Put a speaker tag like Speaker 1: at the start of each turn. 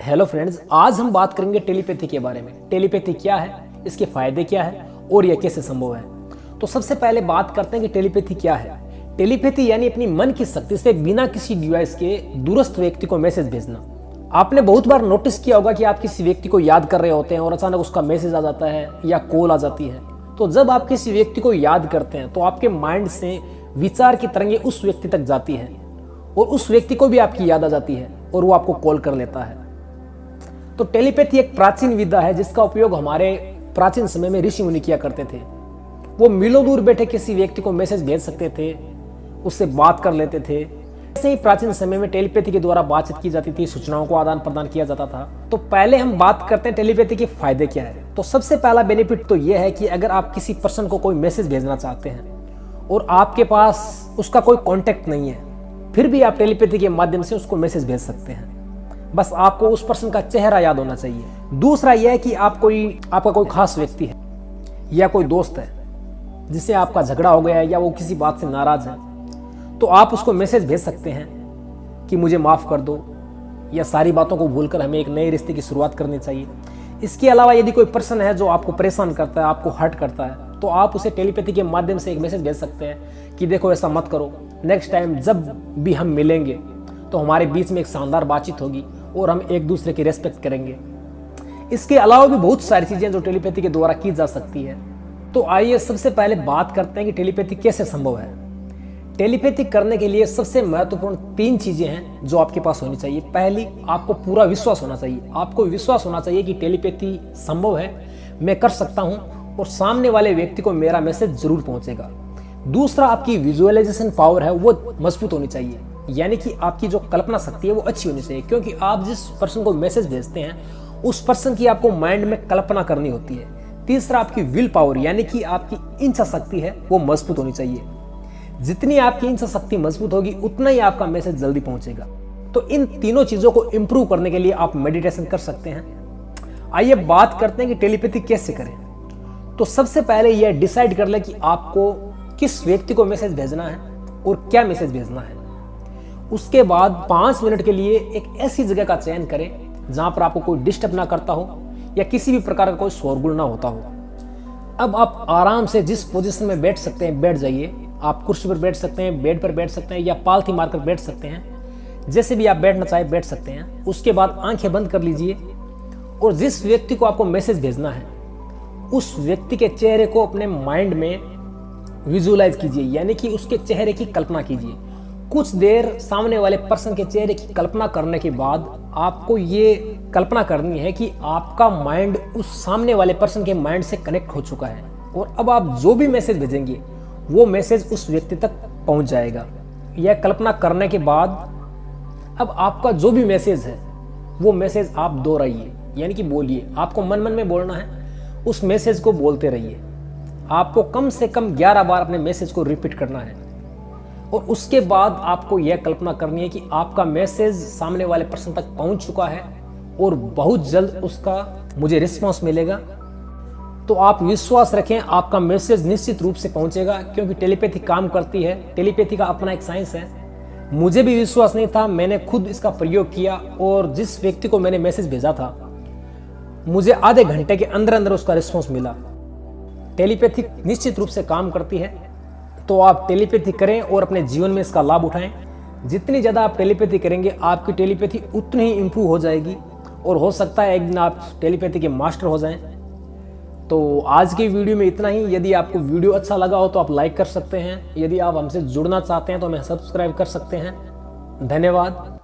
Speaker 1: Hello friends, आज हम बात करेंगे टेलीपैथी के बारे में। टेलीपैथी क्या है, इसके फायदे क्या है और यह कैसे संभव है। तो सबसे पहले बात करते हैं कि टेलीपैथी क्या है। टेलीपैथी यानी अपनी मन की शक्ति से बिना किसी डिवाइस के दूरस्थ व्यक्ति को मैसेज भेजना। आपने बहुत बार नोटिस किया होगा कि आप किसी व्यक्ति को याद कर रहे होते हैं और अचानक उसका मैसेज आ जाता है या कॉल आ जाती है। तो जब आप किसी व्यक्ति को याद करते हैं तो आपके माइंड से विचार की तरंगें उस व्यक्ति तक जाती है और उस व्यक्ति को भी आपकी याद आ जाती है और वो आपको कॉल कर लेता है। तो टेलीपैथी एक प्राचीन विद्या है जिसका उपयोग हमारे प्राचीन समय में ऋषि मुनि किया करते थे। वो मीलों दूर बैठे किसी व्यक्ति को मैसेज भेज सकते थे, उससे बात कर लेते थे। ऐसे ही प्राचीन समय में टेलीपैथी के द्वारा बातचीत की जाती थी, सूचनाओं को आदान प्रदान किया जाता था। तो पहले हम बात करते हैं टेलीपैथी के फायदे क्या है। तो सबसे पहला बेनिफिट तो यह है कि अगर आप किसी पर्सन को कोई मैसेज भेजना चाहते हैं और आपके पास उसका कोई कॉन्टेक्ट नहीं है, फिर भी आप टेलीपैथी के माध्यम से उसको मैसेज भेज सकते हैं। बस आपको उस पर्सन का चेहरा याद होना चाहिए। दूसरा यह है कि आपका कोई खास व्यक्ति है या कोई दोस्त है जिससे आपका झगड़ा हो गया है या वो किसी बात से नाराज है, तो आप उसको मैसेज भेज सकते हैं कि मुझे माफ़ कर दो या सारी बातों को भूलकर हमें एक नए रिश्ते की शुरुआत करनी चाहिए। इसके अलावा यदि कोई पर्सन है जो आपको परेशान करता है, आपको हर्ट करता है, तो आप उसे टेलीपैथी के माध्यम से एक मैसेज भेज सकते हैं कि देखो ऐसा मत करो, नेक्स्ट टाइम जब भी हम मिलेंगे तो हमारे बीच में एक शानदार बातचीत होगी और हम एक दूसरे की रेस्पेक्ट करेंगे। इसके अलावा भी बहुत सारी चीज़ें जो टेलीपैथी के द्वारा की जा सकती है। तो आइए सबसे पहले बात करते हैं कि टेलीपैथी कैसे संभव है। टेलीपैथी करने के लिए सबसे महत्वपूर्ण 3 चीज़ें हैं जो आपके पास होनी चाहिए। पहली, आपको पूरा विश्वास होना चाहिए। आपको विश्वास होना चाहिए कि टेलीपैथी संभव है, मैं कर सकता हूँ और सामने वाले व्यक्ति को मेरा मैसेज जरूर पहुँचेगा। दूसरा, आपकी विजुअलाइजेशन पावर है वो मजबूत होनी चाहिए, यानी कि आपकी जो कल्पना शक्ति है वो अच्छी होनी चाहिए, क्योंकि आप जिस पर्सन को मैसेज भेजते हैं उस पर्सन की आपको माइंड में कल्पना करनी होती है। तीसरा, आपकी विल पावर यानी कि आपकी इच्छा शक्ति है वो मजबूत होनी चाहिए। जितनी आपकी इच्छा शक्ति मजबूत होगी उतना ही आपका मैसेज जल्दी पहुंचेगा। तो इन तीनों चीजों को इंप्रूव करने के लिए आप मेडिटेशन कर सकते हैं। आइए बात करते हैं कि टेलीपैथी कैसे करें। तो सबसे पहले यह डिसाइड कर ले कि आपको किस व्यक्ति को मैसेज भेजना है और क्या मैसेज भेजना है। उसके बाद 5 मिनट के लिए एक ऐसी जगह का चयन करें जहां पर आपको कोई डिस्टर्ब ना करता हो या किसी भी प्रकार का कोई शोरगुल ना होता हो। अब आप आराम से जिस पोजीशन में बैठ सकते हैं बैठ जाइए। आप कुर्सी पर बैठ सकते हैं, बेड पर बैठ सकते हैं या पालथी मारकर बैठ सकते हैं, जैसे भी आप बैठना चाहे बैठ सकते हैं। उसके बाद आंखें बंद कर लीजिए और जिस व्यक्ति को आपको मैसेज भेजना है उस व्यक्ति के चेहरे को अपने माइंड में विजुअलाइज कीजिए, यानी कि उसके चेहरे की कल्पना कीजिए। कुछ देर सामने वाले पर्सन के चेहरे की कल्पना करने के बाद आपको ये कल्पना करनी है कि आपका माइंड उस सामने वाले पर्सन के माइंड से कनेक्ट हो चुका है और अब आप जो भी मैसेज भेजेंगे वो मैसेज उस व्यक्ति तक पहुंच जाएगा। यह कल्पना करने के बाद अब आपका जो भी मैसेज है वो मैसेज आप दोहराइए, यानी कि बोलिए। आपको मन मन में बोलना है, उस मैसेज को बोलते रहिए। आपको कम से कम 11 बार अपने मैसेज को रिपीट करना है और उसके बाद आपको यह कल्पना करनी है कि आपका मैसेज सामने वाले पर्सन तक पहुंच चुका है और बहुत जल्द उसका मुझे रिस्पांस मिलेगा। तो आप विश्वास रखें, आपका मैसेज निश्चित रूप से पहुंचेगा, क्योंकि टेलीपैथी काम करती है। टेलीपैथी का अपना एक साइंस है। मुझे भी विश्वास नहीं था, मैंने खुद इसका प्रयोग किया और जिस व्यक्ति को मैंने मैसेज भेजा था मुझे आधे घंटे के अंदर अंदर उसका रिस्पॉन्स मिला। टेलीपैथी निश्चित रूप से काम करती है। तो आप टेलीपैथी करें और अपने जीवन में इसका लाभ उठाएं। जितनी ज़्यादा आप टेलीपैथी करेंगे आपकी टेलीपैथी उतनी ही इम्प्रूव हो जाएगी और हो सकता है एक दिन आप टेलीपैथी के मास्टर हो जाएं। तो आज की वीडियो में इतना ही। यदि आपको वीडियो अच्छा लगा हो तो आप लाइक कर सकते हैं। यदि आप हमसे जुड़ना चाहते हैं तो हमें सब्सक्राइब कर सकते हैं। धन्यवाद।